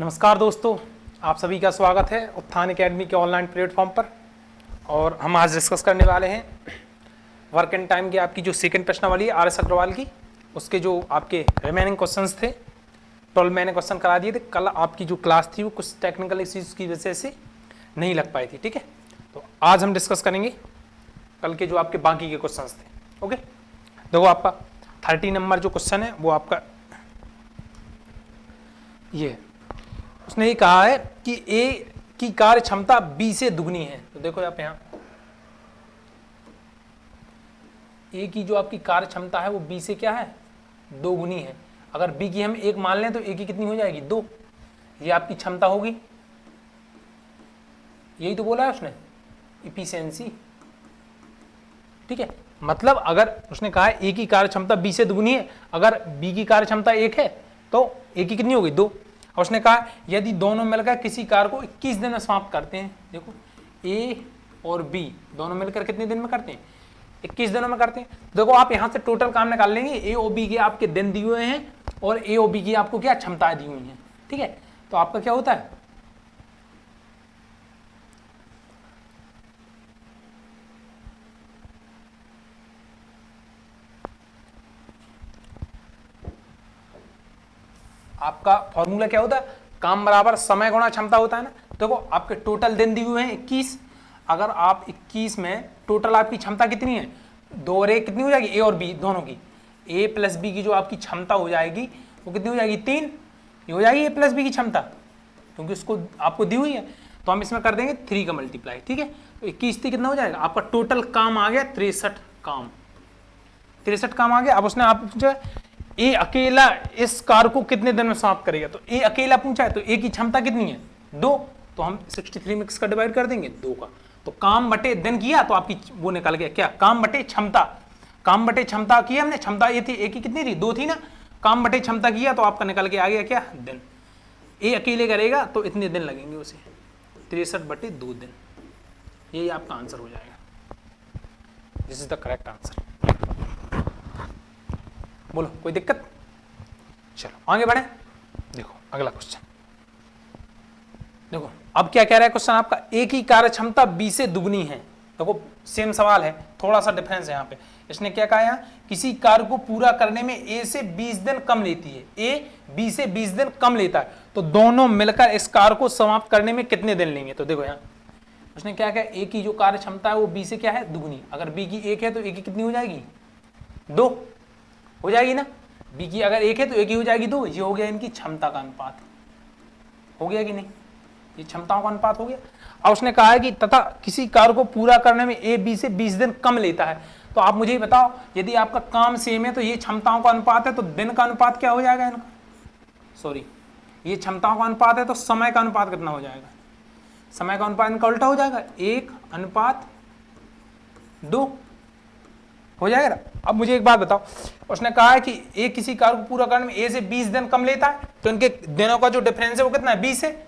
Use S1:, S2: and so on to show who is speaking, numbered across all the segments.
S1: नमस्कार दोस्तों, आप सभी का स्वागत है उत्थान एकेडमी के ऑनलाइन प्लेटफॉर्म पर। और हम आज डिस्कस करने वाले हैं वर्क एंड टाइम की आपकी जो सेकंड प्रश्नावली है RS अग्रवाल की, उसके जो आपके रिमेनिंग क्वेश्चंस थे 12 मैंने क्वेश्चन करा दिए थे। कल आपकी जो क्लास थी वो कुछ टेक्निकल इश्यूज की वजह से नहीं लग पाई थी, ठीक है। तो आज हम डिस्कस करेंगे कल के जो आपके बाकी के क्वेश्चन थे। ओके, देखो आपका 30 नंबर जो क्वेश्चन है वो आपका ये, उसने ये कहा है कि ए की कार्य क्षमता बी से दुगनी है। तो देखो आप यहां ए की जो आपकी कार्य क्षमता है वो बी से क्या है, दोगुनी है। अगर बी की हम एक मान लें तो ए की कितनी हो जाएगी, 2। ये आपकी क्षमता होगी, यही तो बोला है उसने, इफिशिएंसी, ठीक है। मतलब अगर उसने कहा है ए की कार्य क्षमता बी से दुगनी है, अगर बी की कार्य क्षमता 1 है तो ए की कितनी होगी, 2। और उसने कहा यदि दोनों मिलकर किसी कार्य को 21 दिन में समाप्त करते हैं, देखो ए और बी दोनों मिलकर कितने दिन में करते हैं, 21 दिनों में करते हैं। देखो आप यहां से टोटल काम निकाल लेंगे, ए और बी के आपके दिन दिए हुए हैं और ए और बी की आपको क्या क्षमताएं दी हुई हैं, ठीक है। तो आपका क्या होता है, आपका फॉर्मूला क्या होता है, काम बराबर समय गुणा क्षमता होता है ना। देखो आपके टोटल दिन दिए हुए हैं 21, अगर आप 21 में टोटल आपकी क्षमता कितनी है, 2 और 1 कितनी हो जाएगी, ए और बी दोनों की, ए प्लस बी की जो आपकी क्षमता हो जाएगी वो कितनी हो जाएगी, 3। ये हो जाएगी ए प्लस बी की क्षमता, क्योंकि उसको आपको दी हुई है। तो हम इसमें कर देंगे 3 का मल्टीप्लाई, ठीक है। तो 21 कितना हो जाएगा, आपका टोटल काम आ गया 63 काम, 63 काम आ गया। अब उसने आप जो है ए अकेला इस कार्य को कितने दिन में समाप्त करेगा, तो ए अकेला पूछा है, तो ए की क्षमता कितनी है, 2। तो हम 63 में किसका डिवाइड कर देंगे, 2 का। तो काम बटे दिन किया तो आपकी वो निकल गया क्या, काम बटे क्षमता, काम बटे क्षमता किया हमने, क्षमता ये थी, ए की कितनी थी, 2 थी ना, काम बटे क्षमता किया तो आपका निकल के आ गया क्या, दिन। ए अकेले करेगा तो इतने दिन लगेंगे उसे, 63 बटे 2 दिन, यही आपका आंसर हो जाएगा। This is the correct answer. बोलो कोई दिक्कत, चलो आगे बढ़े। देखो अगला क्वेश्चन, देखो अब क्या कह रहा है क्वेश्चन आपका, ए की कार्य क्षमता बी से दुगनी है। देखो सेम सवाल है, थोड़ा सा डिफरेंस है यहाँ पे। इसने क्या कहा यहाँ, किसी कार्य को पूरा करने में ए से 20 दिन कम लेती है, ए बी से 20 दिन कम लेता है, तो दोनों मिलकर इस कार्य को समाप्त करने में कितने दिन लेंगे। तो देखो यहाँ उसने क्या कहा, ए की जो कार्य क्षमता है वो बी से क्या है, दुगनी। अगर बी की 1 है तो ए की कितनी हो जाएगी, 2 हो जाएगी ना। बी की अगर 1 है तो ए की हो जाएगी 2। ये हो गया इनकी क्षमता का अनुपात, हो गया कि नहीं, ये क्षमताओं का अनुपात हो गया। और उसने कहा है कि तथा किसी कार्य को पूरा करने में ए बी से 20 दिन कम लेता है। तो आप मुझे बताओ, यदि आपका काम सेम है तो ये क्षमताओं का अनुपात है, तो दिन का अनुपात क्या हो जाएगा इनका, सॉरी ये क्षमताओं का अनुपात है तो समय का अनुपात कितना हो जाएगा, समय का अनुपात इनका उल्टा हो जाएगा, 1:2 हो जाएगा ना। अब मुझे एक बात बताओ, उसने कहा है कि ए किसी कार्य को पूरा करने में ए से 20 दिन कम लेता है, तो इनके दिनों का जो डिफरेंस है वो कितना है, 20 है।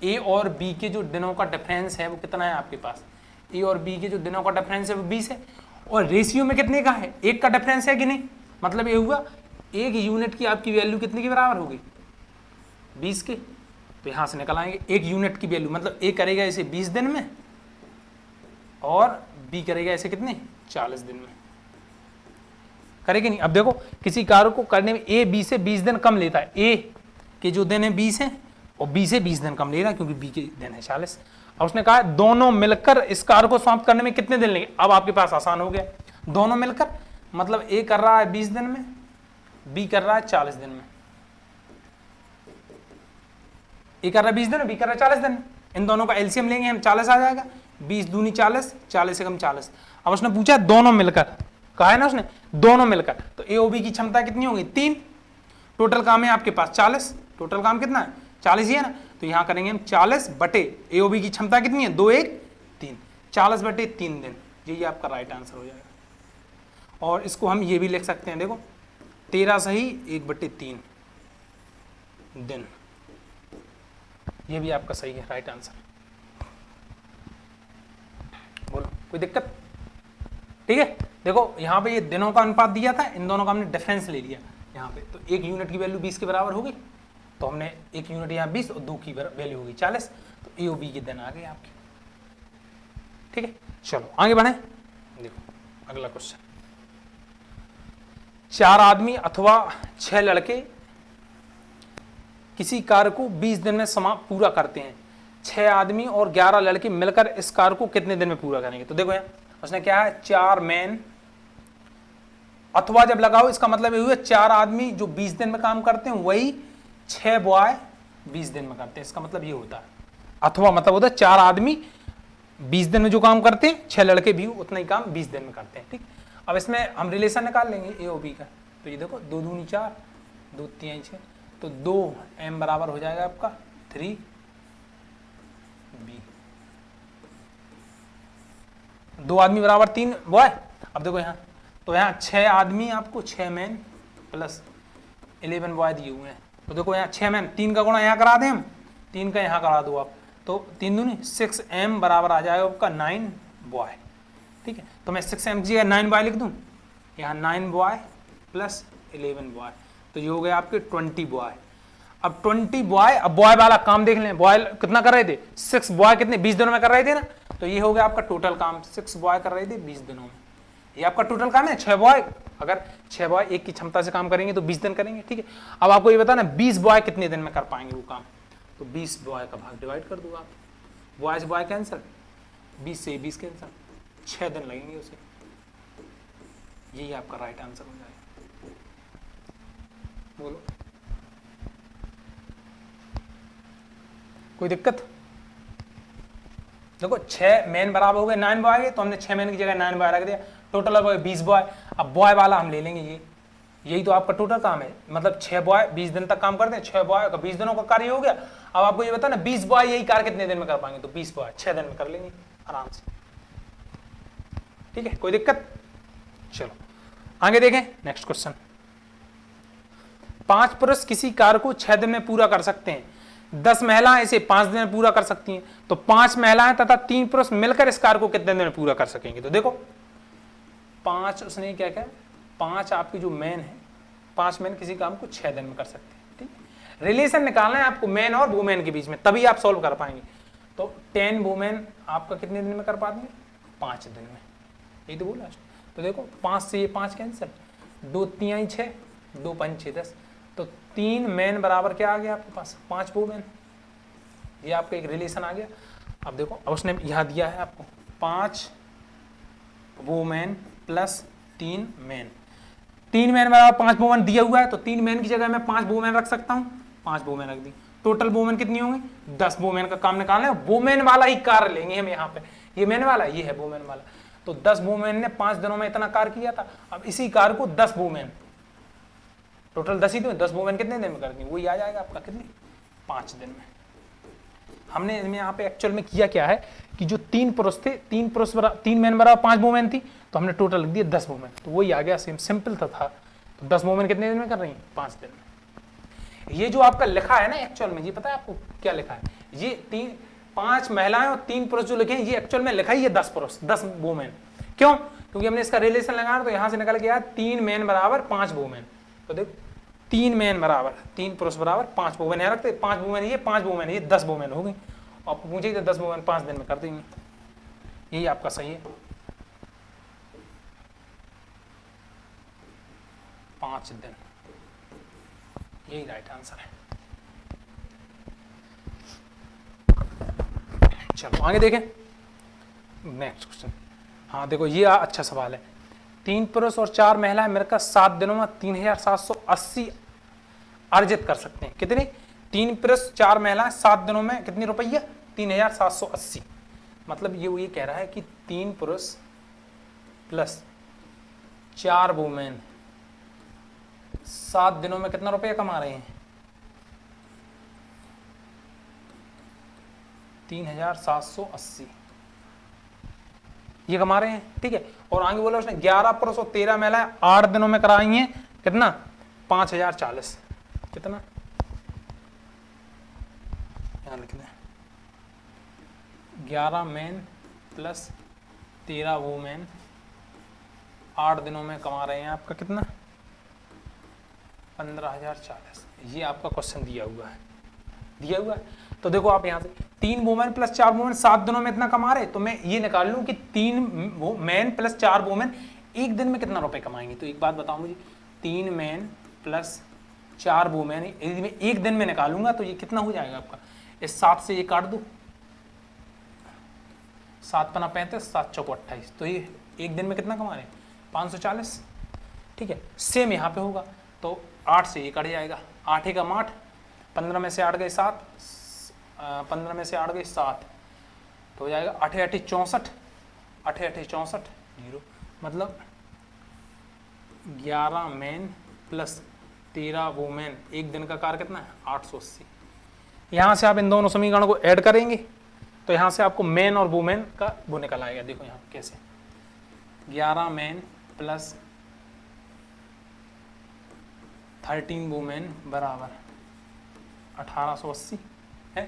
S1: ए और बी के जो दिनों का डिफरेंस है वो कितना है आपके पास, ए और बी के जो दिनों का डिफरेंस है वो 20 है। और रेशियो में कितने का है, 1 का डिफरेंस है कि नहीं। मतलब ये हुआ 1 यूनिट की आपकी वैल्यू कितने के बराबर होगी, 20 के। तो यहां से निकल आएंगे 1 यूनिट की वैल्यू, मतलब ए करेगा इसे 20 दिन में और बी करेगा इसे कितने, 40 दिन में, करेगी नहीं। अब देखो किसी कार्य को करने में ए बी से 20 दिन कम लेता है, ए के जो दिन है 20 है और बी से 20 दिन कम ले रहा है क्योंकि बी के दिन है 40। और उसने कहा दोनों मिलकर इस कार्य को समाप्त करने में कितने दिन लेंगे। अब आपके पास आसान हो गया, दोनों मिलकर मतलब ए कर रहा है 20 दिन में, बी कर रहा है 40 दिन में। ए कर रहा है 20 दिन में, बी कर रहा है 40 दिन में। इन दोनों का एलसीएम लेंगे हम, 40 आ जाएगा, 20 दूनी 40, 40 से कम 40। अब उसने पूछा दोनों मिलकर, कहा है ना उसने दोनों मिलकर, तो ए और बी की क्षमता कितनी होगी, 3। टोटल काम है आपके पास 40, टोटल काम कितना है 40 ही है ना। तो यहां करेंगे हम 40 बटे ए और बी की क्षमता कितनी है, 2 1 3, 40 बटे 3 दिन, यही आपका राइट आंसर हो जाएगा। और इसको हम ये भी लिख सकते हैं, देखो 13 सही 1/3 दिन, ये भी आपका सही है राइट आंसर। बोलो कोई दिक्कत, ठीक है। देखो यहाँ पे ये दिनों का अनुपात दिया था, इन दोनों का हमने डिफरेंस ले लिया यहाँ पे, तो 1 यूनिट की वैल्यू 20 के बराबर होगी, तो हमने 1 यूनिट यहाँ 20 और 2 की वैल्यू होगी 40, तो ए और बी के दिन आ गए आपके। ठीक है, चलो आगे बढ़े। देखो अगला क्वेश्चन, 4 आदमी अथवा 6 लड़के किसी कार्य को 20 दिन में पूरा करते हैं। 6 आदमी और 11 लड़के मिलकर इस कार्य को कितने दिन में पूरा करेंगे? तो देखो यहाँ उसने क्या है, 4 मैन अथवा जब लगाओ इसका मतलब ये हुआ 4 आदमी जो 20 दिन में काम करते हैं वही 6 बॉय 20 दिन में करते हैं। इसका मतलब ये होता है, अथवा मतलब होता है 4 आदमी 20 दिन में जो काम करते हैं 6 लड़के भी उतना ही काम 20 दिन में करते हैं। ठीक, अब इसमें हम रिलेशन निकाल लेंगे ए और बी का। तो ये देखो 2 दूनी 4, 2 3 6, तो 2m बराबर हो जाएगा आपका 3b। दो आदमी बराबर 3 बॉय। अब देखो यहाँ, तो यहाँ 6 आदमी आपको 6 मैन प्लस 11 बॉय दिए हुए हैं। तो देखो यहाँ 6 मैन, 3 का गुणा यहाँ करा दें हम, 3 का यहाँ करा दो आप, तो 3 दूनी 6m बराबर आ जाएगा आपका 9 बॉय। ठीक है, तो मैं 6m की जगह 9 बॉय लिख दूँ, यहाँ 9 बॉय प्लस 11 बॉय, तो ये हो गया आपके 20 बॉय। अब 20 बॉय, अब बॉय वाला काम देख लें, बॉय कितना कर रहे थे, 6 बॉय कितने 20 दिनों में कर रहे थे ना, तो ये हो गया आपका टोटल काम, 6 बॉय कर रहे थे 20 दिनों में, ये आपका टोटल काम है। 6 बॉय, अगर 6 बॉय एक की क्षमता से काम करेंगे तो 20 दिन करेंगे। ठीक है, अब आपको ये बताना 20 बॉय कितने दिन में कर पाएंगे वो काम, तो 20 बॉय का भाग डिवाइड कर दो आप, बॉय से बॉय कैंसिल, 20 से 20 कैंसिल, 6 दिन लगेंगे उसे, यही आपका राइट आंसर हो जाएगा। बोलो कोई दिक्कत? देखो 6 मैन बराबर हो गए 9 बॉय गए, तो हमने 6 मैन की जगह 9 बॉय रख दिया, टोटल हो गए 20 बॉय। अब बॉय वाला हम ले लेंगे, ये यही तो आपका टोटल काम है, मतलब 6 बॉय 20 दिन तक काम करते हैं, 6 बॉय का 20 दिनों का कार्य हो गया। अब आपको ये बता ना 20 बॉय यही कार्य कितने दिन में कर पाएंगे, तो 20 बॉय 6 दिन में कर लेंगे आराम से। ठीक है, कोई दिक्कत? चलो आगे देखें नेक्स्ट क्वेश्चन, 5 पुरुष किसी कार्य को 6 दिन में पूरा कर सकते हैं, 10 महिलाएं इसे 5 दिन में पूरा कर सकती हैं, तो 5 महिलाएं तथा 3 पुरुष मिलकर इस कार्य को कितने दिन में पूरा कर सकेंगे? तो देखो 5 उसने क्या क्या, 5 आपकी जो मैन है, 5 मैन किसी काम को 6 दिन में कर सकते हैं। ठीक, रिलेशन निकालना है आपको मैन और वुमेन के बीच में, तभी आप सॉल्व कर पाएंगे। तो 10 वुमेन आपका कितने दिन में कर पाएंगे? 5 दिन में, यही तो बोला। तो देखो 5 से ये 5 कैंसिल, 2 3 6, 2 5 6 10, तो 3 मैन बराबर क्या आ गया आपके पास 5 वुमेन, ये आपका एक रिलेशन आ गया। अब देखो अब उसने यहाँ दिया है आपको 5 वुमेन प्लस 3 मैन, 3 मैन बराबर 5 वुमेन दिया हुआ है, तो 3 मैन की जगह मैं 5 वुमेन रख सकता हूँ, 5 वुमेन रख दी, टोटल वुमेन कितनी होंगी 10 वुमेन का काम निकालना है, वुमेन वाला ही कार्य लेंगे हम यहाँ पे, ये मैन वाला ये है वुमेन वाला, तो 10 वुमेन ने 5 दिनों में इतना कार्य किया था। अब इसी कार्य को 10 वुमेन, टोटल 10 ही तो 10 वुमेन कितने दिन में करती है, वही आ जाएगा आपका कितने 5 दिन में। हमने इसमें यहाँ पे एक्चुअल में किया क्या है कि जो 3 पुरुष थे, 3 पुरुष 3 मैन बराबर 5 वुमेन थी, तो हमने टोटल लिख दिया 10 वुमेन, तो वही आ गया, सिंपल था। तो 10 वुमेन कितने दिन में कर रही हैं 5 दिन में। ये जो आपका लिखा है ना एक्चुअल में, ये पता है आपको क्या लिखा है, ये 5 महिलाएं और 3 पुरुष जो लिखे हैं, ये एक्चुअल में लिखा ही है 10 पुरुष 10 वुमेन। क्यों? क्योंकि हमने इसका रिलेशन लगाया, तो यहां से निकल गया 3 मैन बराबर 5 वुमेन। तो देखो 3 मैन बराबर 3 पुरुष बराबर 5 वुमेन यहाँ रखते, 5 वुमेन ये 5 वुमेन ये 10 वुमेन हो गई। आपको पूछे तो 10 वुमेन 5 दिन में कर देंगे, यही आपका सही है, 5 दिन, यही राइट आंसर है। चलो आगे देखें नेक्स्ट क्वेश्चन। हाँ देखो ये अच्छा सवाल है, 3 पुरुष और 4 महिलाएं मिलकर 7 दिनों में 3780 अर्जित कर सकते हैं। कितने? 3 पुरुष 4 महिलाएं 7 दिनों में कितने रुपया 3780, मतलब ये कह रहा है कि 3 पुरुष प्लस 4 वुमेन 7 दिनों में कितना रुपया कमा रहे हैं 3780 ये कमा रहे हैं। ठीक है, और आगे बोला उसने 11 पुरुष और 13 महिलाएं 8 दिनों में कराई हैं, कितना 5040, कितना यहाँ लिख दें 11 मैन प्लस 13 वुमेन 8 दिनों में कमा रहे हैं आपका कितना 15040। ये आपका क्वेश्चन दिया हुआ है। तो देखो आप यहाँ से 3 वुमेन प्लस 4 वुमेन 7 दिनों में इतना कमा रहे, तो मैं ये निकाल लूँ कि 3 मैन प्लस 4 वुमेन एक दिन में कितना रुपए कमाएंगे। तो एक बात बताओ मुझे, 3 मैन प्लस 4 वुमेन यदि मैं एक दिन में निकालूंगा तो ये कितना हो जाएगा आपका, इस 7 से ये काट दो, 7 पना 35, 7 चौको 28, तो ये एक दिन में कितना कमा रहे हैं 540। ठीक है, सेम यहाँ पे होगा, तो 8 से ये कट जाएगा, 8 एकम 8, 15 में से 8 गए 7, 15 में से 8 गए 7, तो हो जाएगा 8 8 64, 8 8 64 जीरो, मतलब 11 मैन प्लस 13 वुमेन एक दिन का कार्य कितना है 880। यहाँ से आप इन दोनों समीकरणों को ऐड करेंगे तो यहाँ से आपको मैन और वुमेन का वो निकल आएगा। देखो यहाँ कैसे, 11 मैन प्लस 13 वुमेन बराबर 1880 है।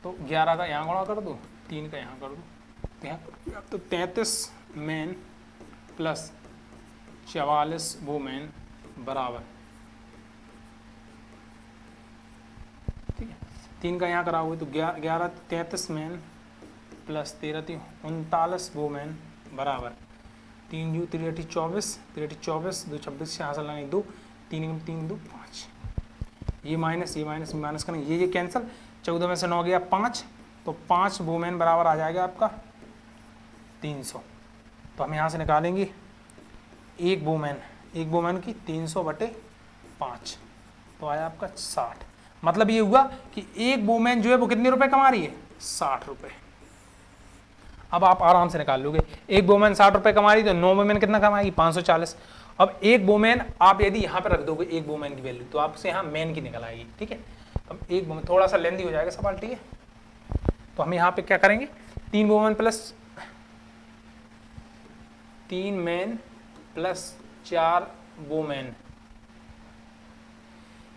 S1: तो 11 का यहाँ गुणा कर दो, 3 का यहाँ कर दो, तो यहाँ तो 33 मैन प्लस 44 वुमेन बराबर, ठीक है, 3 का यहाँ कराओगे तो 11 33 मैन प्लस 13 39 वुमेन बराबर 3 जू 3 अठी 24, 3 अठी 24, 2 26 से हासिल लगाएंगे 2, 3 3 2 5, ये माइनस करेंगे, ये कैंसिल, 14 में से 9 गया 5, तो 5 वुमेन बराबर आ जाएगा आपका 300। तो हम यहाँ से निकालेंगे एक वुमेन की 300/5, तो आया आपका 60। मतलब ये हुआ कि एक वुमेन जो है वो कितने रुपए कमा रही है 60 रुपए। अब आप आराम से निकाल लोगे, एक वुमेन 60 रुपए कमा रही है तो 9 वुमेन कितना कमाएगी 540। अब एक वुमेन आप यदि यहाँ पे रख दोगे एक वुमेन की वैल्यू तो आपसे यहाँ मैन की निकल आएगी। ठीक है, अब एक वुमेन थोड़ा सा लेंदी हो जाएगा सवाल। ठीक है, तो हम यहाँ पे क्या करेंगे, 3 women plus 3 man plus 4 women,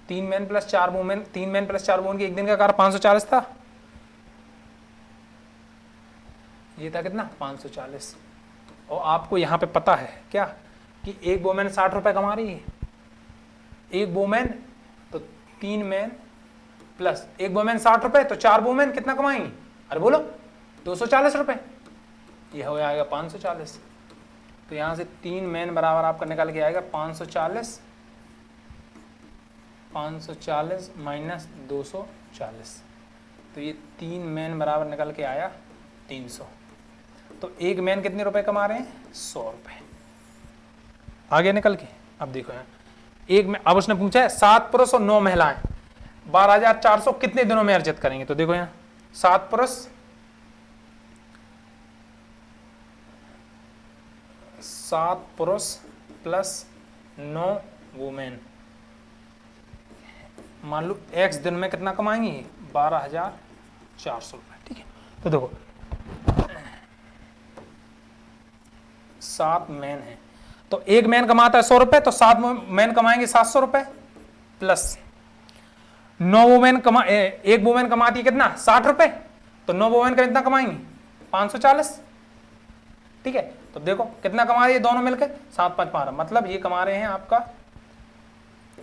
S1: 3 man plus 4 women, 3 man plus 4 women की एक दिन का कार्य 540 था, ये था कितना 540। और आपको यहाँ पे पता है क्या कि एक वुमेन 60 रुपए कमा रही है, एक वुमेन, तो 3 मैन प्लस एक वुमेन 60 रुपए, तो 4 वुमेन कितना कमाएंगी, अरे बोलो 240 रुपए, ये हो जाएगा 540। तो यहाँ से 3 मैन बराबर आपका निकल के आएगा 540 माइनस 240, तो ये 3 मैन बराबर निकल के आया 300। तो एक मैन कितने रुपए कमा रहे हैं 100 रुपए, आगे निकल के। अब देखो यहाँ एक में, अब उसने पूछा है 7 पुरुष और 9 महिलाएं 12,400 कितने दिनों में अर्जित करेंगे। तो देखो यहाँ 7 पुरुष प्लस 9 वुमेन, मान लो x दिन में कितना कमाएंगी 12,400 रुपए। ठीक है, तो देखो 7 मैन है तो एक मैन कमाता है 100 रुपए, तो 7 मैन कमाएंगे 700 रुपए, प्लस 9 वुमेन एक वुमेन कमाती है कितना 60 रुपए, तो 9 वुमेन का कितना कमाएंगी 540। ठीक है, तो देखो कितना कमा रही है दोनों मिलकर 7 5 12, मतलब ये कमा रहे हैं आपका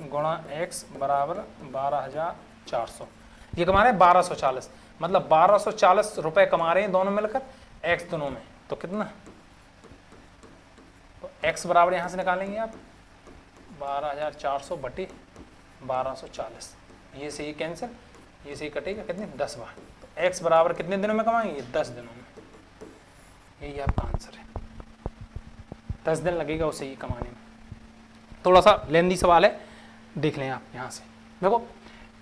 S1: गुणा x बराबर 12,400, ये कमा रहे हैं 1240, मतलब 1240 रुपए कमा रहे हैं दोनों मिलकर x दोनों में। तो कितना, तो x बराबर यहां से निकालेंगे आप 12,400 बटे 1240, ये से ये कैंसिल, ये से ये कटेगा कितने 10 बार। तो x बराबर कितने दिनों में कमाएंगे 10 दिनों में, यही आपका आंसर है। 10 दिन लगेगा उसे ये कमाने में। थोड़ा सा लेंदी सवाल है, देख लें आप यहाँ से। देखो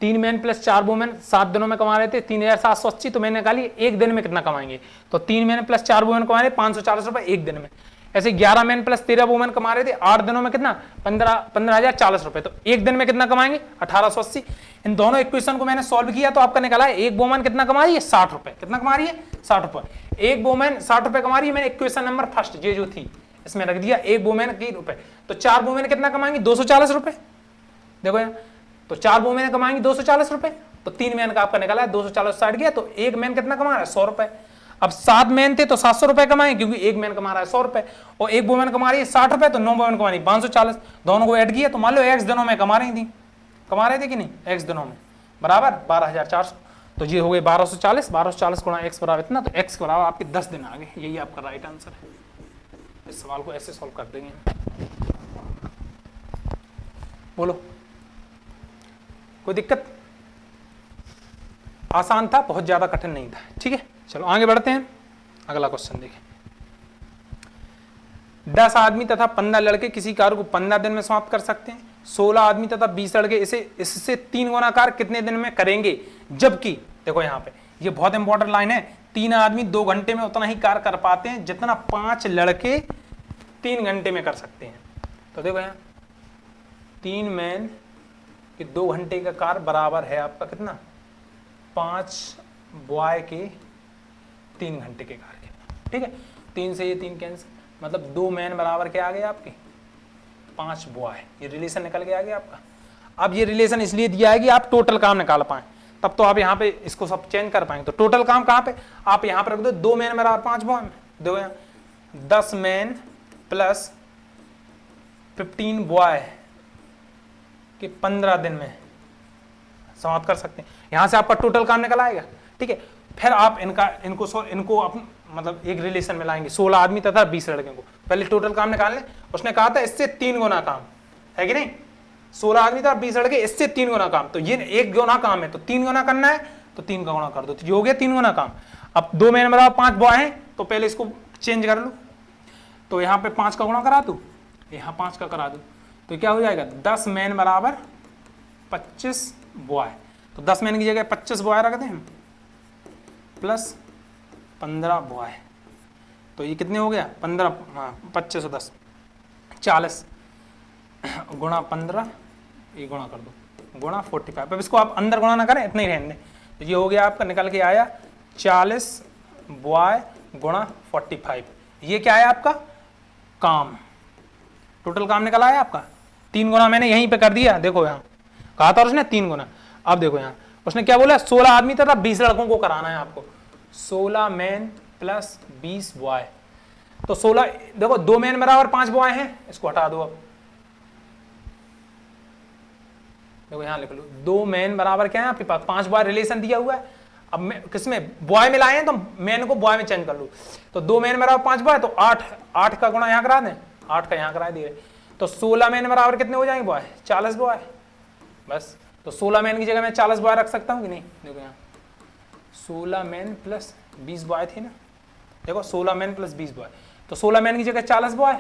S1: 3 मैन प्लस 4 वुमेन 7 दिनों में कमा रहे थे 3,780, तो मैंने निकाली एक दिन में कितना कमाएंगे, तो 3 मैन प्लस 4 वुमेन कमा रहे 540 रुपए एक दिन में। ऐसे 11 मैन प्लस 13 वुमेन कमा रहे थे 8 दिनों में कितना 15,040 रुपए, तो एक दिन में कितना कमाएंगे 1880। इन दोनों इक्वेशन को मैंने सॉल्व किया तो आपका निकला है एक वुमेन कितना कमा रही है 60 रुपए, कितना कमा रही है 60 रुपए, एक वुमेन 60 रुपए कमा रही है। मैंने इक्वेशन नंबर फर्स्ट ये जो थी इसमें रख दिया एक वुमेन की रुपए, तो 4 वुमेन कितना कमाएंगी 240 रुपए। देखो यहाँ तो 4 वुमेन कमाएंगी 240 रुपए, तो 3 मैन का आपका निकला है 240 साइड गया, तो एक मैन कितना कमा रहा है 100 रुपए। अब 7 मैन थे तो 700 रुपए कमाएंगे क्योंकि एक मैन कमा रहा है 100 रुपए, और एक वुमेन कमा रही है 60 रुपए, तो 9 वुमेन कमा रही है 540, दोनों को ऐड किया तो मान लो x दिनों में कमा रही थी, कमा रहे थे कि नहीं, एक्स दिनों में, बराबर 12,400। तो ये हो गए 1240, 1240 गुणा एक्स बराबर इतना, तो एक्स के बराबर आपके 10 दिन आ गए। यही आपका राइट आंसर है। इस सवाल को ऐसे सॉल्व कर देंगे। बोलो, कोई दिक्कत? आसान था, बहुत ज्यादा कठिन नहीं था। ठीक है, चलो आगे बढ़ते हैं। अगला क्वेश्चन देखें। 10 आदमी तथा 15 लड़के किसी कार्य को 15 दिन में समाप्त कर सकते हैं। 16 आदमी तथा 20 लड़के इससे 3 गुना कार्य कितने दिन में करेंगे? जबकि देखो यहाँ पे ये बहुत इंपॉर्टेंट लाइन है, 3 आदमी 2 घंटे में उतना ही कार्य कर पाते हैं जितना 5 लड़के 3 घंटे में कर सकते हैं। तो देखो यहाँ 3 मैन के 2 घंटे का कार्य बराबर है आपका कितना, 5 बॉय के 3 घंटे के कार्य के। ठीक है, 3 से ये 3 कैंसिल, मतलब 2 मैन बराबर क्या आ गए आपके, 5 बॉय। ये रिलेशन निकल के आ गया आपका। अब ये रिलेशन इसलिए दिया है कि आप टोटल काम निकाल पाए, तब तो आप यहाँ पे इसको सब चेंज कर पाएंगे। तो टोटल काम कहाँ पे, आप यहाँ पे रख दो 2 मैन बराबर 5 बॉय में। देखो यहाँ 10 मैन प्लस 15 बॉय के 15 दिन में समाप्त कर सकते हैं। यहां से आपका टोटल काम निकल आएगा। ठीक है, फिर आप इनको मतलब एक रिलेशन में लाएंगे, 16 आदमी तथा 20 लड़के को। पहले टोटल काम निकाल लें, उसने कहा था इससे 3 गुना काम है कि नहीं, 16 आदमी तथा 20 लड़के, इससे 3 गुना काम। तो ये 1 गुना काम है, तो 3 गुना करना है, तो 3 का गुना कर दो, तो ये हो गया 3 गुना काम। अब 2 मैन बराबर 5 बॉय हैं, तो पहले इसको चेंज कर लो, तो यहाँ पे 5 का गुणा करा दो, यहाँ 5 का करा दो, तो क्या हो जाएगा 10 मैन बराबर 25 बॉय। तो 10 मैन की जगह 25 बॉय रख दें प्लस 15 बॉय, तो ये कितने हो गया 15, हाँ 25 और 10 40 गुणा 15, ये गुणा कर दो, गुणा 45। अब इसको आप अंदर गुणा ना करें, इतना ही रहने दें। तो ये हो गया आपका, निकल के आया 40 बॉय गुणा 45। ये क्या है आपका काम, टोटल काम निकल आया आपका। 3 गुना मैंने यहीं पे कर दिया, देखो यहाँ कहा था उसने 3 गुना। अब देखो यहाँ उसने क्या बोला, 16 आदमी तथा 20 लड़कों को कराना है आपको, 16 मैन प्लस 20 बॉय। तो 16 देखो 2 मैन बराबर 5 बॉय हैं, इसको हटा दो। अब देखो यहाँ लिख लो 2 मैन बराबर क्या है आपके पास 5 बॉय, रिलेशन दिया हुआ है। अब मैं किसमें बॉय में लाए हैं, तो मैन को बॉय में चेंज कर लो। तो 2 मैन बराबर 5 बॉय, तो 8 का गुणा यहाँ करा दें, 8 का यहाँ करा दिए, तो 16 मैन बराबर कितने हो जाएंगे बॉय, 40 बॉय बस। तो 16 मैन की जगह मैं 40 बॉय रख सकता हूँ कि नहीं। देखो यहाँ 16 मैन प्लस 20 बॉय थे ना, देखो 16 मैन प्लस 20 बॉय, तो 16 मैन की जगह 40 बॉय,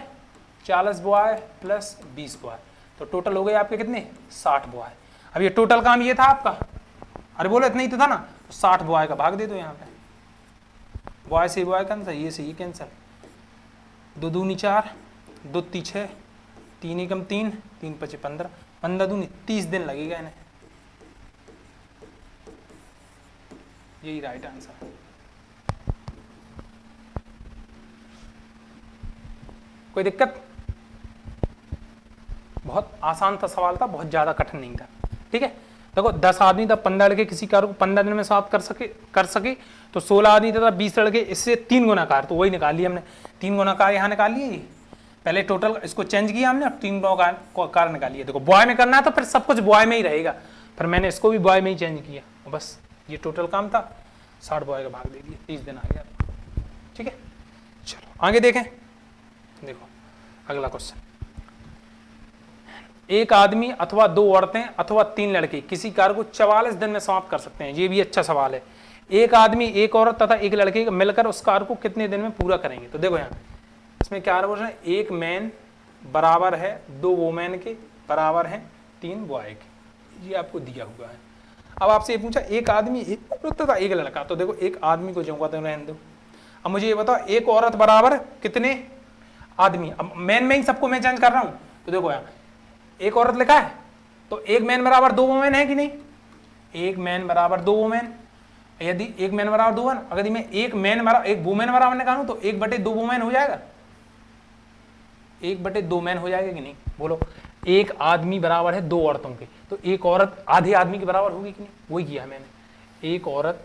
S1: 40 बॉय प्लस 20 बॉय, तो टोटल हो गए आपके कितने 60 बॉय। अब ये टोटल काम ये था आपका, अरे बोलो इतना ही तो था ना, तो 60 बॉय का भाग दे दो यहाँ पे, बॉय से बॉय कैंसिल, ये से ये कैंसिल, 2 दूनी 4, 2 ती 6, 3 एकम 3, 3 पचे 15, 15 दूनी 30 दिन लगेगा इन्हें। यही राइट आंसर है। कोई दिक्कत? बहुत आसान था सवाल था, बहुत ज्यादा कठिन नहीं था। ठीक है, देखो 10 आदमी तथा 15 लड़के किसी कार्य को 15 दिन में समाप्त कर सके, तो 16 आदमी तथा 20 लड़के इससे 3 गुना कार्य, तो वही निकाल लिया हमने, 3 गुना कार्य यहाँ निकाल लिए। पहले टोटल इसको चेंज किया हमने, 3 गुना कार्य निकाल लिया। देखो बॉय में करना है तो फिर सब कुछ बॉय में ही रहेगा, फिर मैंने इसको भी बॉय में ही चेंज किया, बस ये टोटल काम था, 60 बॉय का भाग दे दिया, 30 दिन आ गया। ठीक है, चलो आगे देखें। देखो अगला क्वेश्चन, एक आदमी अथवा 2 औरतें अथवा 3 लड़के किसी कार्य को 44 दिन में समाप्त कर सकते हैं। ये भी अच्छा सवाल है। एक आदमी, एक औरत तथा एक लड़के मिलकर उस कार्य को कितने दिन में पूरा करेंगे। तो देखो यहाँ इसमें क्या बोल रहे हैं, एक मैन बराबर है 2 वोमेन के, बराबर है 3 बॉय के, ये आपको दिया हुआ है। अब आपसे ये पूछा एक आदमी, एक औरत तथा एक लड़का, तो देखो एक आदमी को जो कहते हैं रहने दो। अब मुझे ये बताओ एक औरत बराबर कितने आदमी, अब मैन में ही सबको मैं चेंज कर रहा हूँ। तो देखो यहाँ एक औरत लिखा है, तो एक मैन बराबर 2 वोमेन है कि नहीं, एक मैन बराबर 2 वोमेन। यदि एक मैन बराबर 2 वोमेन, अगर मैं एक मैन बराबर एक वोमेन बराबर निकालूं तो 1/2 वोमेन हो जाएगा, 1/2 मैन हो जाएगा कि नहीं। बोलो एक आदमी बराबर है 2 औरतों के, तो एक औरत आधे आदमी के बराबर होगी कि नहीं, वही किया मैंने। एक औरत,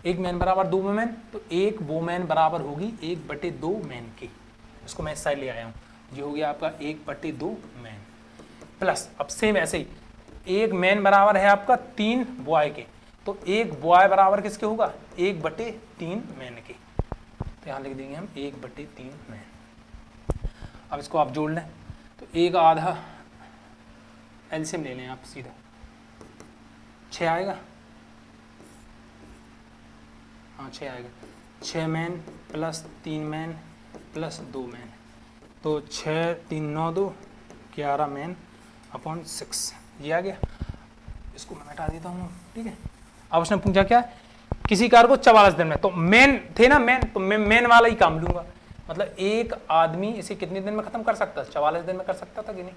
S1: एक मैन बराबर 2 वोमेन, तो एक वोमेन बराबर होगी 1/2 मैन की। इसको मैं इस साइड ले आया हूँ, ये हो गया आपका 1/2 मैन प्लस। अब सेम ऐसे ही एक मैन बराबर है आपका 3 बॉय के, तो एक बॉय बराबर किसके होगा 1/3 मैन के। तो यहाँ लिख देंगे हम 1/3 मैन। अब इसको आप जोड़ लें तो एक आधा एलसीएम ले लें आप सीधा 6 आएगा, हाँ 6 आएगा। 6 man plus 3 man plus 2 man, तो 6 3 9 2 11 मैन अपॉन 6, ये आ गया। इसको मैं हटा देता हूँ, ठीक है। अब उसने पूछा क्या, किसी कार को 44 दिन में, तो मैन थे ना मैन, तो मैं मैन वाला ही काम लूंगा। मतलब एक आदमी इसे कितने दिन में खत्म कर सकता है, 44 दिन में कर सकता था कि नहीं।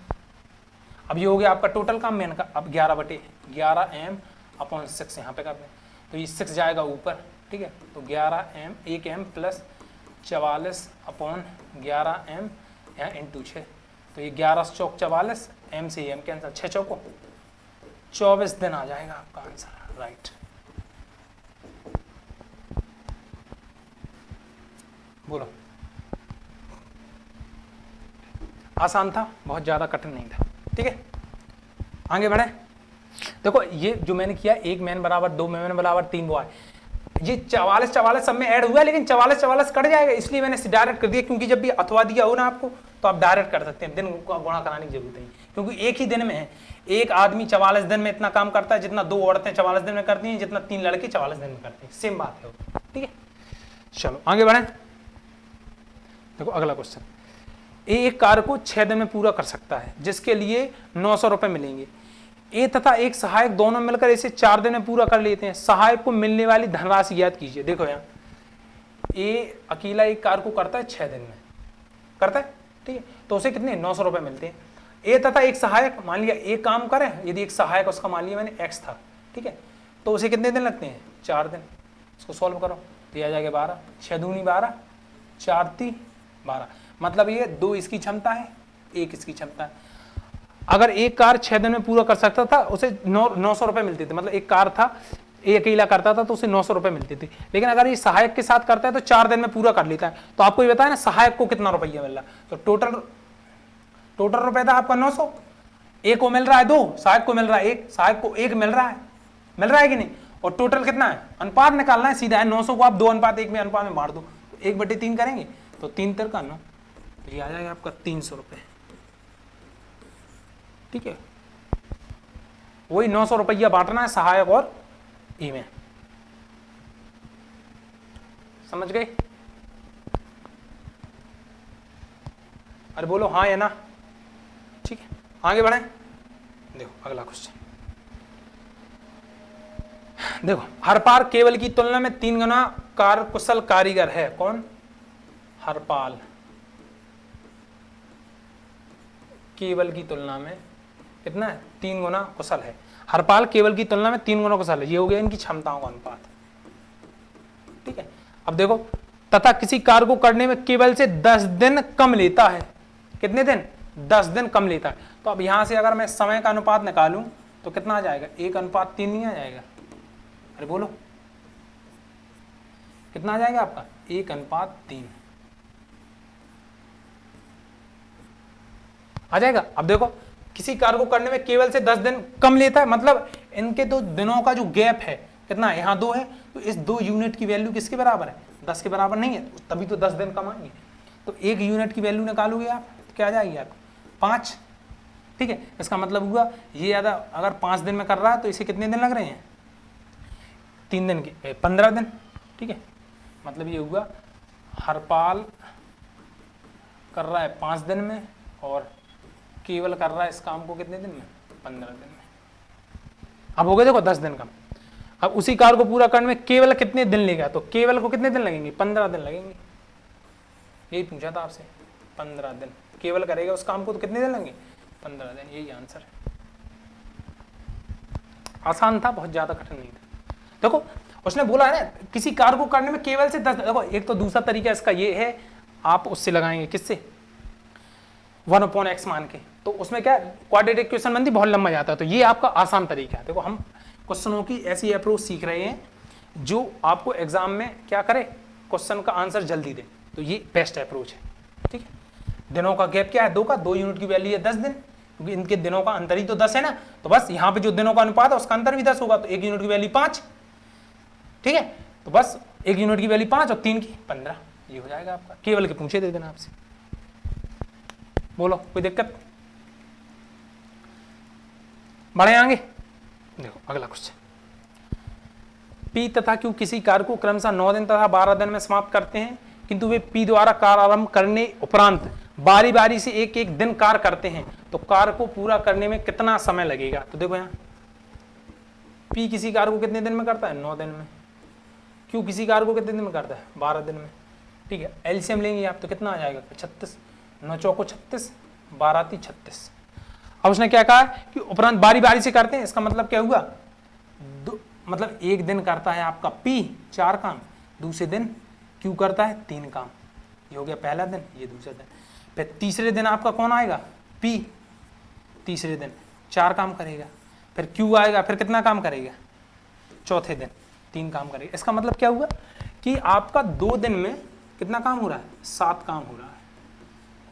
S1: अब ये हो गया आपका टोटल काम मैन का। अब 11/11 m अपॉन 6 यहाँ पे कर दें, तो ये 6 जाएगा ऊपर, ठीक है। तो 11 m 1 m plus 44 upon 11 m यहाँ इंटू 6, तो ये 11 चौक 44, m से m कैंसिल, 6 चौको 24 दिन आ जाएगा आपका आंसर, राइट। बोलो, आसान था, बहुत ज्यादा कठिन नहीं था, ठीक है। आगे बढ़े। देखो ये जो मैंने किया, एक मैन बराबर 2 मैन बराबर 3 बॉय, ये 44 सब में ऐड हुआ है, लेकिन 44 कट जाएगा, इसलिए मैंने डायरेक्ट कर दिया, क्योंकि जब भी अथवा दिया हो ना आपको तो आप डायरेक्ट कर सकते हैं, दिन का गुणा कराने की जरूरत नहीं, क्योंकि एक ही दिन में है। एक आदमी 44 दिन में इतना काम करता है जितना 2 औरतें 44 दिन में करती हैं, जितना 3 लड़के 44 दिन में करते हैं, सेम बात है, ठीक है। चलो आगे बढ़े। देखो अगला क्वेश्चन, एक कार को 6 दिन में पूरा कर सकता है, जिसके लिए 900 रुपए मिलेंगे। ए तथा एक सहायक दोनों मिलकर इसे 4 दिन में पूरा कर लेते हैं। सहायक को मिलने वाली धनराशि ज्ञात कीजिए। देखो यहाँ ए अकेला एक कार को करता है 6 दिन में करता है, ठीक है, तो उसे कितने 900 रुपए मिलते हैं। ए तथा एक सहायक, मान लिया एक काम करे, यदि एक सहायक उसका मान लिया मैंने एक्स था, ठीक है, तो उसे कितने दिन लगते हैं 4 दिन। इसको सॉल्व करो तो यह आ जाएगा 12, 6 दूनी 12, 4 ती 12, मतलब ये 2 इसकी क्षमता है, 1 इसकी क्षमता है। अगर एक कार 6 दिन में पूरा कर सकता था, उसे 900 रुपए मिलते थे। मतलब एक कार था, ये अकेला करता था तो उसे 900 रुपए मिलते थे, लेकिन अगर ये सहायक के साथ करता है तो 4 दिन में पूरा कर लेता है। तो आपको ये बताया ना सहायक को कितना रुपया मिल रहा है, तो टोटल रुपया था आपका 900, एक को मिल रहा है 2, सहायक को मिल रहा है 1, सहायक को 1 मिल रहा है कि नहीं, और टोटल कितना है, अनुपात निकालना है, सीधा है 900 को आप 2:1 में अनुपात में बांट दो, तो 1/3 करेंगे तो 3 तिर का 9, ये आ जाएगा आपका 300 रुपये, ठीक है। वही 900 रुपया बांटना है सहायक और ई में, समझ गए। अरे बोलो हाँ या ना, ठीक है। आगे बढ़े। देखो अगला क्वेश्चन, देखो हरपाल केवल की तुलना में 3 गुना कुशल कारीगर है। कौन? हरपाल केवल की तुलना में कितना है 3 गुना कुशल है। हरपाल केवल की तुलना में 3 गुना कुशल है, ये हो गया इनकी क्षमताओं का अनुपात, ठीक है। अब देखो, तथा किसी कार्य को करने में केवल से 10 दिन कम लेता है। कितने दिन? 10 दिन कम लेता है। तो अब यहां से अगर मैं समय का अनुपात निकालूं तो कितना आ जाएगा? 1:3 नहीं आ जाएगा? अरे बोलो कितना आ जाएगा आपका? 1:3 आ जाएगा। अब देखो, किसी कार्य को करने में केवल से 10 दिन कम लेता है, मतलब इनके दो दिनों का जो गैप है कितना है, यहाँ 2 है, तो इस 2 यूनिट की वैल्यू किसके बराबर है? 10 के बराबर नहीं है, तभी तो 10 दिन कम आएंगे। तो 1 यूनिट की वैल्यू निकालोगे आप तो क्या आ जाएगी आपको? 5, ठीक है। इसका मतलब हुआ ये ज्यादा, अगर 5 दिन में कर रहा है तो इसे कितने दिन लग रहे हैं? 3 दिन के 15 दिन, ठीक है। मतलब ये हुआ हरपाल कर रहा है 5 दिन में और केवल कर रहा है इस काम को कितने दिन में? 15 दिन में। अब हो गए देखो 10 दिन कम। अब उसी कार्य को पूरा करने में केवल कितने दिन लेगा? तो केवल को कितने दिन लगेंगे? 15 दिन लगेंगे। यही पूछा था आपसे, 15 दिन केवल करेगा उस काम को तो कितने दिन लगेंगे? 15 दिन। यही आंसर है। आसान था, बहुत ज्यादा कठिन नहीं था। देखो उसने बोला है ना किसी कार्य को करने में केवल से 10। देखो एक तो दूसरा तरीका इसका ये है, आप उससे लगाएंगे किससे? 1/x मान के, तो उसमें क्या क्वाड्रेटिक इक्वेशन बनती बहुत लंबा जाता है। तो ये आपका आसान तरीका है। देखो हम क्वेश्चनों की ऐसी अप्रोच सीख रहे हैं जो आपको एग्जाम में क्या करे, क्वेश्चन का आंसर जल्दी दे। तो ये बेस्ट अप्रोच है, ठीक है। दिनों का गैप क्या है? 2 का, 2 यूनिट की वैल्यू है 10 दिन, क्योंकि इनके दिनों का अंतर ही तो 10 है ना, तो बस यहाँ पे जो दिनों का अनुपात है उसका अंतर भी 10 होगा, तो 1 यूनिट की वैल्यू 5, ठीक है, तो बस 1 यूनिट की वैल्यू 5 और 3 की 15, ये हो जाएगा आपका। केवल के पूछे दे देना आपसे, बोलो कोई दिक्कत? बढ़े आगे, देखो अगला क्वेश्चन। पी तथा क्यू किसी कार्य को क्रमशः 9 दिन तथा 12 दिन में समाप्त करते हैं, किंतु वे पी द्वारा कार्य आरंभ करने उपरांत बारी बारी से एक एक दिन कार्य करते हैं, तो कार्य को पूरा करने में कितना समय लगेगा? तो देखो यहाँ पी किसी कार्य को कितने दिन में करता है? 9 दिन में। क्यू किसी कार्य को कितने दिन में करता है? 12 दिन में। ठीक है, एलसीएम लेंगे आप तो कितना आ जाएगा? 36, 9 चौको 36, 12 × 36। अब उसने क्या कहा कि उपरांत बारी बारी से करते हैं, इसका मतलब क्या हुआ? मतलब एक दिन करता है आपका पी 4 काम, दूसरे दिन क्यू करता है 3 काम, ये हो गया पहला दिन, ये दूसरा दिन। फिर तीसरे दिन आपका कौन आएगा? पी, तीसरे दिन 4 काम करेगा, फिर क्यू आएगा, फिर कितना काम करेगा? चौथे दिन 3 काम करेगा। इसका मतलब क्या हुआ कि आपका 2 दिन में कितना काम हो रहा है? 7 काम हो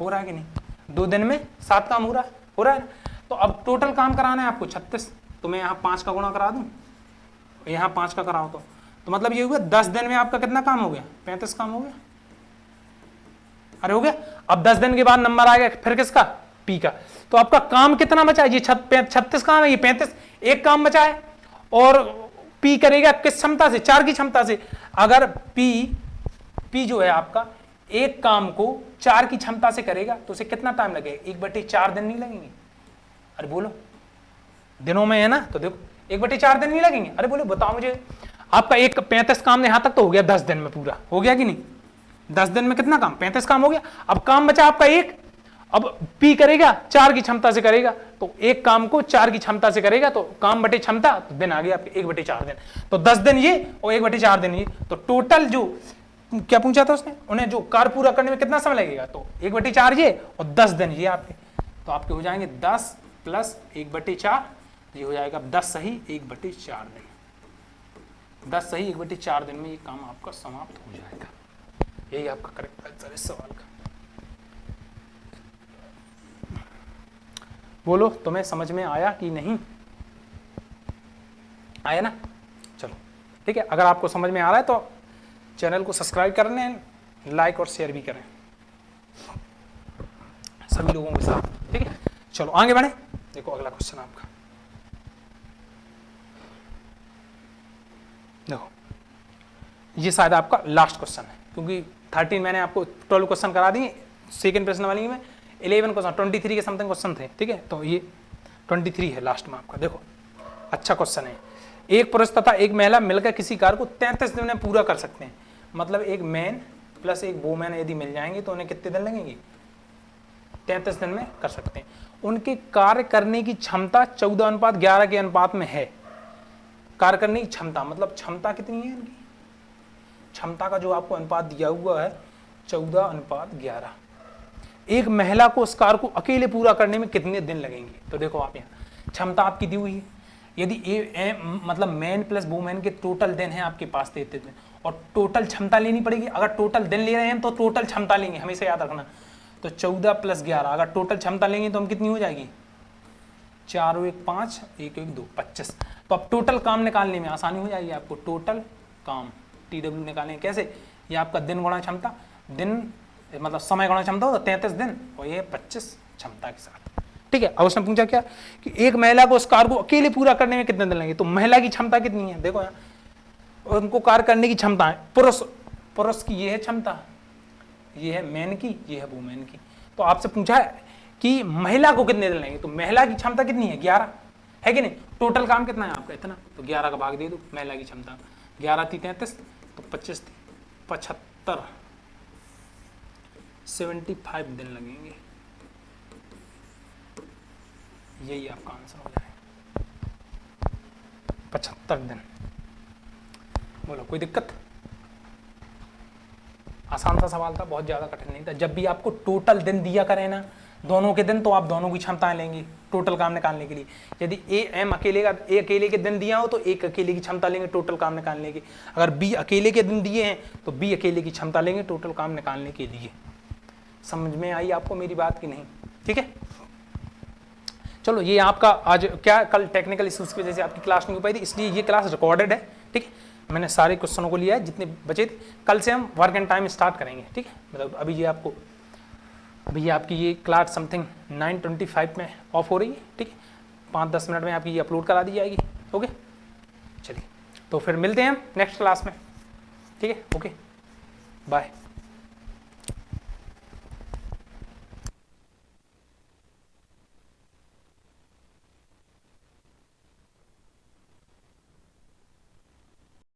S1: रहा है कि नहीं? 2 दिन में 7 काम हो रहा है ना? तो अब टोटल काम कराना है आपको 36, तो मैं यहाँ 5 का गुणा करा दूं, यहाँ 5 का कराओ तो मतलब ये हुआ 10 दिन में आपका कितना काम हो गया? 35 काम हो गया। अरे हो गया। अब 10 दिन के बाद नंबर आ गया फिर किसका? पी का। तो आपका काम कितना बचा है? ये 36 काम है, ये 35, एक काम बचा है। और पी करेगा किस क्षमता से? 4 की क्षमता से। अगर पी जो है आपका एक काम को 4 की क्षमता से करेगा तो उसे कितना टाइम लगेगा? 1/4 दिन नहीं लगेंगे? अरे बोलो, दिनों में है ना, तो देखो 1/4 दिन नहीं लगेंगे? अरे बोलो बताओ मुझे, आपका एक 35 काम यहाँ तक तो हो गया 10 दिन में, पूरा हो गया कि नहीं? 10 दिन में कितना काम? 35 काम हो गया। अब काम बचा आपका एक, अब पी करेगा 4 की क्षमता से करेगा, तो एक काम को 4 की क्षमता से करेगा तो काम बटे क्षमता, तो दिन आ गया आपके 1/4 दिन। तो 10 दिन ये और 1/4 दिन ये, तो टोटल जो क्या पूछा था उसने, उन्हें जो कार्य पूरा करने में कितना समय लगेगा? तो 1/4 ये और 10 दिन ये आपके, तो आपके हो जाएंगे 10 + 1/4, ये हो जाएगा 10 सही 1/4 दिन। 10 सही 1/4 दिन में ये काम आपका समाप्त हो जाएगा। यही आपका करेक्ट आंसर है इस सवाल का। बोलो तुम्हें समझ में आया कि नहीं आया ना? चलो ठीक है, अगर आपको समझ में आ रहा है तो चैनल को सब्सक्राइब कर लें, लाइक और शेयर भी करें सभी लोगों के साथ, ठीक है। चलो आगे बढ़े, देखो अगला क्वेश्चन आपका, देखो ये शायद आपका लास्ट क्वेश्चन है, क्योंकि 13 मैंने आपको 12 क्वेश्चन करा दिए, सेकंड प्रश्न वाली में 11 क्वेश्चन 23 के समथिंग क्वेश्चन थे, ठीक है। तो ये 23 है लास्ट में आपका। देखो अच्छा क्वेश्चन है, एक पुरुष तथा एक महिला मिलकर किसी कार्य को 33 दिन में पूरा कर सकते हैं। मतलब एक मैन प्लस एक वोमैन यदि मिल जाएंगे तो उन्हें कितने दिन लगेंगे? 33 दिन में कर सकते हैं। उनके कार्य करने की क्षमता 14:11 के अनुपात में है। कार्य करने की क्षमता मतलब क्षमता कितनी है इनकी? क्षमता का जो आपको अनुपात दिया हुआ है 14:11। एक महिला को उस कार्य को अकेले पूरा करने में कितने दिन लगेंगे? तो देखो आप यहाँ क्षमता आपकी दी हुई है, यदि मतलब मैन प्लस वुमेन के टोटल दिन है आपके पास 33 दिन, और टोटल क्षमता लेनी पड़ेगी। अगर टोटल दिन ले रहे हैं तो टोटल क्षमता लेंगे, हमेशा याद रखना। तो 14 + 11 अगर टोटल क्षमता लेंगे तो हम कितनी हो जाएगी? 4 × 1 5, 1 × 1 2 25। तो अब टोटल काम निकालने में आसानी हो जाएगी आपको। टोटल काम TW निकालें कैसे? ये आपका दिन गुणा क्षमता, दिन मतलब समय गुणा क्षमता होगा 33 दिन और ये 25 क्षमता के साथ, ठीक है। अब उसने पूछा क्या कि एक महिला को उस कार्य को अकेले पूरा करने में कितने दिन लगेंगे? तो महिला की क्षमता कितनी है? देखो यहाँ उनको कार्य करने की क्षमता है, पुरुष की ये है क्षमता, ये है मैन की, ये है वुमेन की। तो आपसे पूछा है कि महिला को कितने दिन लगेंगे? तो महिला की क्षमता कितनी है? 11 है कि नहीं? टोटल काम कितना है आपका? इतना। तो 11 का भाग दे दो महिला की क्षमता, 11 × 33 तो 25 थी, 75 75 दिन लगेंगे। यही आपका आंसर हो जाएगा 75 दिन। बोलो कोई दिक्कत? आसान सा सवाल था, बहुत ज्यादा कठिन नहीं था। जब भी आपको टोटल दिन दिया करें ना दोनों के दिन, तो आप दोनों की क्षमताएं लेंगे टोटल काम निकालने के लिए। यदि ए अकेले के दिन दिया हो तो एक अकेले की क्षमता लेंगे टोटल काम निकालने की। अगर बी अकेले के दिन दिए हैं तो बी अकेले की क्षमता लेंगे टोटल काम निकालने के लिए। समझ में आई आपको मेरी बात की नहीं? ठीक है, चलो ये आपका आज क्या, कल टेक्निकल इश्यूज की वजह से आपकी क्लास नहीं हो पाई थी, इसलिए ये क्लास रिकॉर्डेड है, ठीक है। मैंने सारे क्वेश्चनों को लिया है जितने बचे थे। कल से हम वर्क एंड टाइम स्टार्ट करेंगे, ठीक है। मतलब अभी ये आपको, अभी ये आपकी ये क्लास समथिंग 9:25 में ऑफ हो रही है, ठीक है। 5-10 मिनट में आपकी ये अपलोड करा दी जाएगी, ओके। चलिए तो फिर मिलते हैं हम नेक्स्ट क्लास में, ठीक है, ओके, बाय।